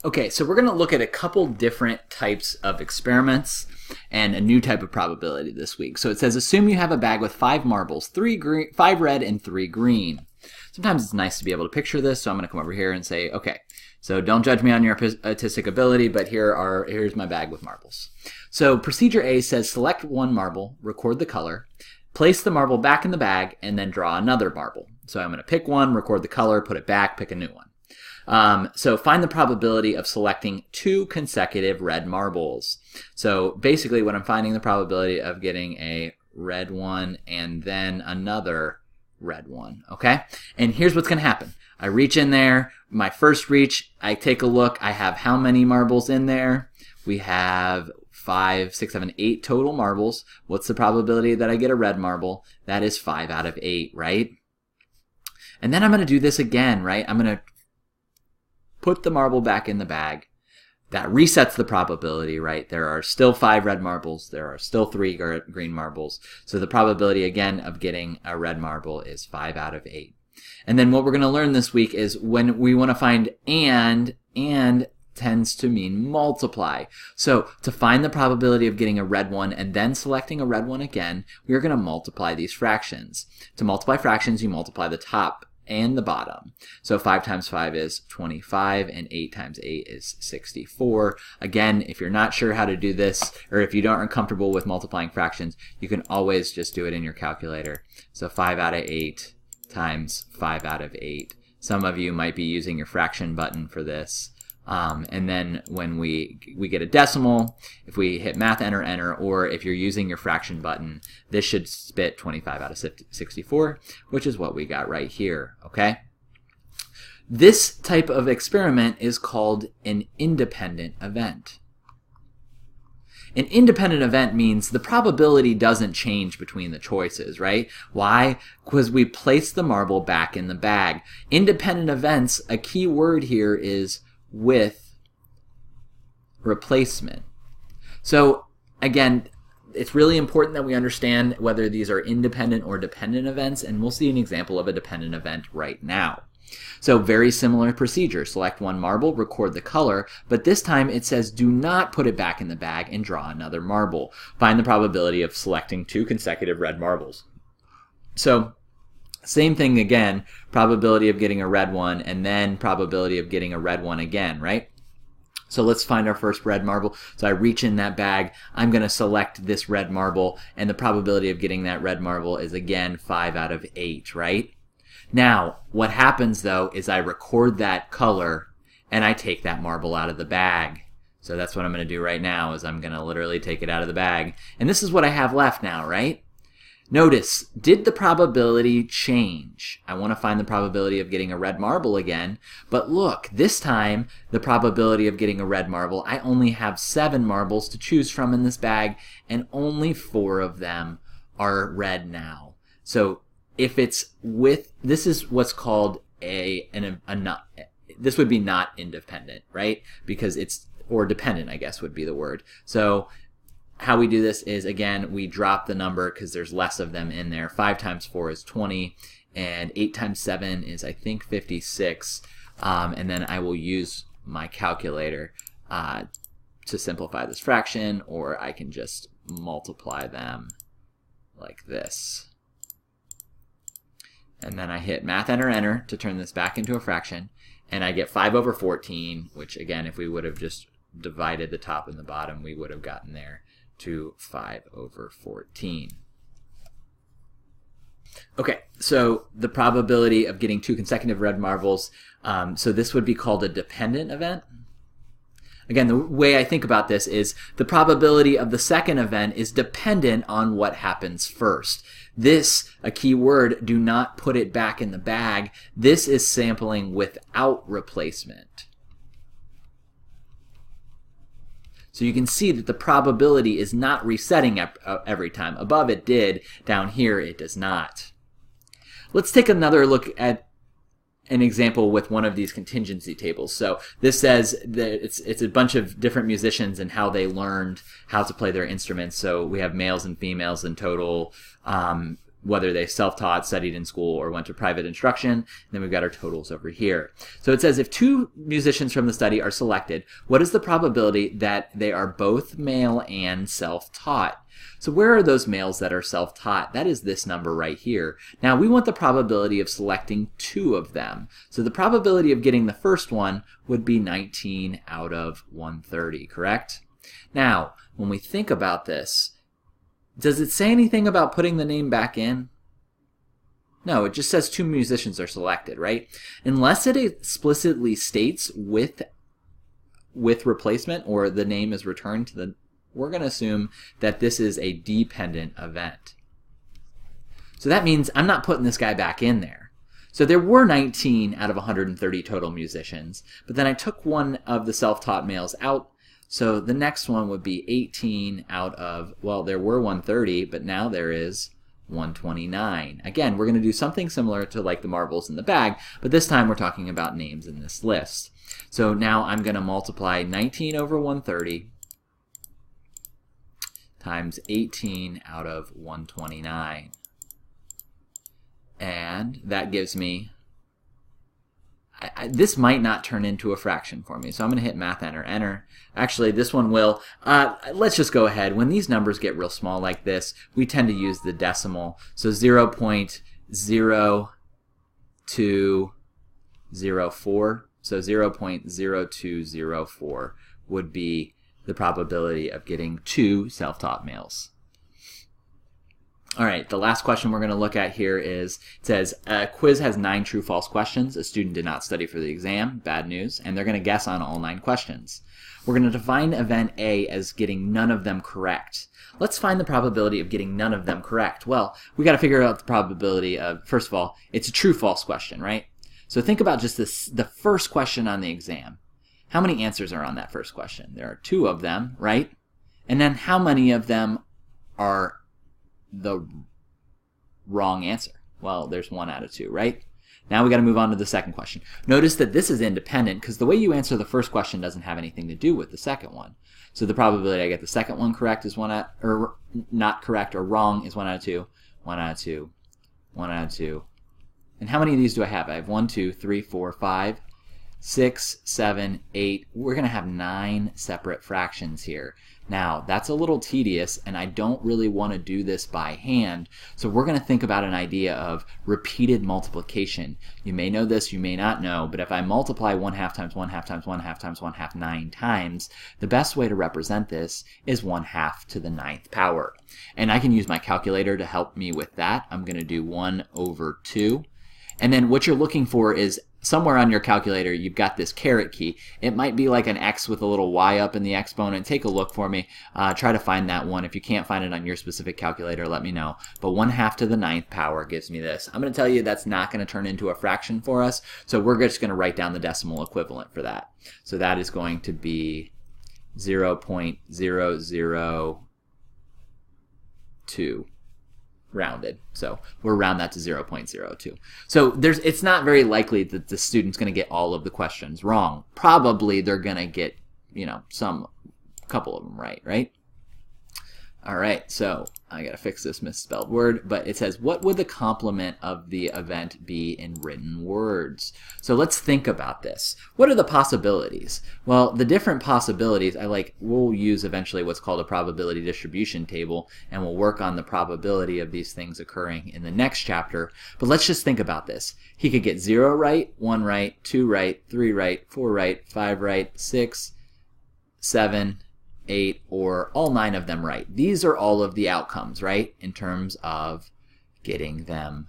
Okay, so we're going to look at a couple different types of experiments and a new type of probability this week. So it says, assume you have a bag with 5 marbles, 5 red and 3 green. Sometimes it's nice to be able to picture this, so I'm going to come over here and say, okay, so don't judge me on your artistic ability, but here's my bag with marbles. So procedure A says select one marble, record the color, place the marble back in the bag, and then draw another marble. So I'm going to pick one, record the color, put it back, pick a new one. So find the probability of selecting 2 consecutive red marbles. So basically what I'm finding the probability of getting a red one and then another red one, okay? And here's what's going to happen. I reach in there, my first reach, I take a look, I have how many marbles in there? We have 5, 6, 7, 8 total marbles. What's the probability that I get a red marble? That is 5 out of 8, right? And then I'm going to do this again, right? I'm going to put the marble back in the bag. That resets the probability, right? There are still 5 red marbles. There are still 3 green marbles. So the probability, again, of getting a red marble is 5 out of 8. And then what we're going to learn this week is when we want to find and tends to mean multiply. So to find the probability of getting a red one and then selecting a red one again, we are going to multiply these fractions. To multiply fractions, you multiply the top and the bottom. So 5 times 5 is 25, and 8 times 8 is 64. Again, if you're not sure how to do this, or if you aren't comfortable with multiplying fractions, you can always just do it in your calculator. So 5 out of 8 times 5 out of 8. Some of you might be using your fraction button for this. And then when we get a decimal, if we hit math, enter, or if you're using your fraction button, this should spit 25 out of 64, which is what we got right here, okay? This type of experiment is called an independent event. An independent event means the probability doesn't change between the choices, right? Why? Because we place the marble back in the bag. Independent events, a key word here is with replacement. So again, it's really important that we understand whether these are independent or dependent events, and we'll see an example of a dependent event right now. So very similar procedure. Select one marble, record the color, but this time it says do not put it back in the bag and draw another marble. Find the probability of selecting 2 consecutive red marbles. So same thing again, probability of getting a red one and then probability of getting a red one again, right? So let's find our first red marble. So I reach in that bag, I'm going to select this red marble, and the probability of getting that red marble is again 5 out of 8, right? Now, what happens though is I record that color and I take that marble out of the bag. So that's what I'm going to do right now, is I'm going to literally take it out of the bag. And this is what I have left now, right? Notice, did the probability change? I want to find the probability of getting a red marble again, but look, this time the probability of getting a red marble, I only have 7 marbles to choose from in this bag, and only 4 of them are red now. So if it's with, this is what's called a not, this would be not independent, right? Because it's, or dependent, I guess would be the word. So how we do this is, again, we drop the number because there's less of them in there. 5 times 4 is 20, and 8 times 7 is, I think, 56. And then I will use my calculator to simplify this fraction, or I can just multiply them like this. And then I hit math, enter to turn this back into a fraction, and I get 5 over 14, which, again, if we would have just divided the top and the bottom, we would have gotten there to 5 over 14. Okay, so the probability of getting 2 consecutive red marbles, so this would be called a dependent event. Again, the way I think about this is the probability of the second event is dependent on what happens first. This, a key word, do not put it back in the bag. This is sampling without replacement. So you can see that the probability is not resetting every time. Above it did, down here it does not. Let's take another look at an example with one of these contingency tables. So this says that it's a bunch of different musicians and how they learned how to play their instruments. So we have males and females in total. whether they self-taught, studied in school, or went to private instruction. And then we've got our totals over here. So it says if 2 musicians from the study are selected, what is the probability that they are both male and self-taught? So where are those males that are self-taught? That is this number right here. Now we want the probability of selecting 2 of them. So the probability of getting the first one would be 19 out of 130, correct? Now, when we think about this, does it say anything about putting the name back in? No, it just says 2 musicians are selected, right? Unless it explicitly states with replacement or the name is returned to the, we're going to assume that this is a dependent event. So that means I'm not putting this guy back in there. So there were 19 out of 130 total musicians, but then I took one of the self-taught males out. So the next one would be 18 out of, well, there were 130, but now there is 129. Again, we're going to do something similar to like the marbles in the bag, but this time we're talking about names in this list. So now I'm going to multiply 19 over 130 times 18 out of 129. And that gives me, this might not turn into a fraction for me, so I'm going to hit math enter, enter. Actually, this one will. Let's just go ahead. When these numbers get real small like this, we tend to use the decimal. So 0.0204. So 0.0204 would be the probability of getting 2 self-taught males. All right, the last question we're going to look at here is, it says, a quiz has 9 true-false questions. A student did not study for the exam, bad news, and they're going to guess on all 9 questions. We're going to define event A as getting none of them correct. Let's find the probability of getting none of them correct. Well, we got to figure out the probability of, first of all, it's a true-false question, right? So think about just this, the first question on the exam. How many answers are on that first question? There are 2 of them, right? And then how many of them are the wrong answer? Well, there's 1 out of 2, right? Now we got to move on to the second question. Notice that this is independent because the way you answer the first question doesn't have anything to do with the second one. So the probability I get the second one correct is 1 out, or not correct or wrong is 1 out of 2, 1 out of 2, 1 out of 2. And how many of these do I have? I have 1, 2, 3, 4, 5, 6, 7, 8. We're going to have 9 separate fractions here. Now, that's a little tedious, and I don't really want to do this by hand, so we're going to think about an idea of repeated multiplication. You may know this, you may not know, but if I multiply 1/2 times 1/2 times 1/2 times 1/2 9 times, the best way to represent this is 1/2 to the 9th power. And I can use my calculator to help me with that. I'm going to do 1 over 2. And then what you're looking for is somewhere on your calculator, you've got this caret key. It might be like an X with a little Y up in the exponent. Take a look for me. Try to find that one. If you can't find it on your specific calculator, let me know. But 1/2 to the 9th power gives me this. I'm going to tell you that's not going to turn into a fraction for us. So we're just going to write down the decimal equivalent for that. So that is going to be 0.002. Rounded. So we'll round that to 0.02. So it's not very likely that the student's going to get all of the questions wrong. Probably they're going to get, couple of them right? All right, so I got to fix this misspelled word, but it says, what would the complement of the event be in written words? So let's think about this. What are the possibilities? Well, the different possibilities, we'll use eventually what's called a probability distribution table, and we'll work on the probability of these things occurring in the next chapter. But let's just think about this. He could get 0 right, 1 right, 2 right, 3 right, 4 right, 5 right, 6, 7, 8, or all 9 of them right. These are all of the outcomes, right? In terms of getting right?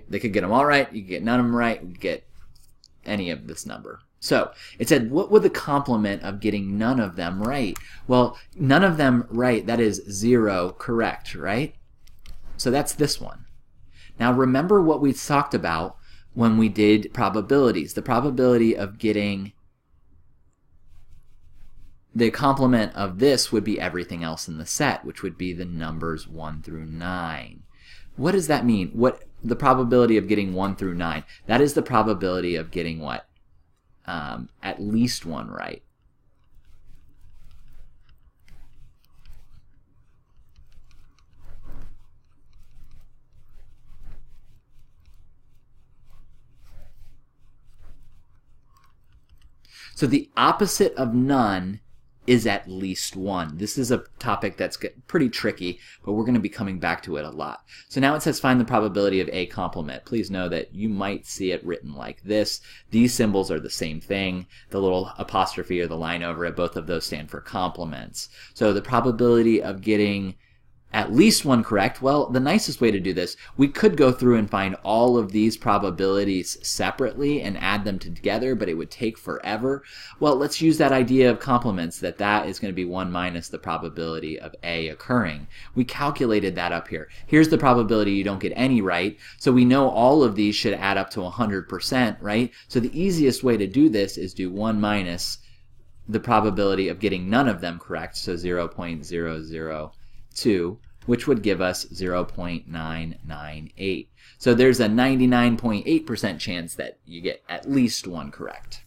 They could get them all right, you could get none of them right, you could get any of this number. So it said, what would the complement of getting none of them right? Well, none of them right, that is 0 correct, right? So that's this one. Now remember what we talked about when we did probabilities. The probability of getting the complement of this would be everything else in the set, which would be the numbers 1 through 9. What does that mean? What the probability of getting 1 through 9? That is the probability of getting what? At least 1 right. So the opposite of none is at least one. This is a topic that's pretty tricky, but we're going to be coming back to it a lot. So now it says find the probability of a complement. Please know that you might see it written like this. These symbols are the same thing. The little apostrophe or the line over it, both of those stand for complements. So the probability of getting at least one correct, well, the nicest way to do this, we could go through and find all of these probabilities separately and add them together, but it would take forever. Well, let's use that idea of complements, that is going to be 1 minus the probability of A occurring. We calculated that up here. Here's the probability you don't get any right, so we know all of these should add up to 100%, right? So the easiest way to do this is do 1 minus the probability of getting none of them correct, so 0.002, which would give us 0.998. So there's a 99.8% chance that you get at least one correct.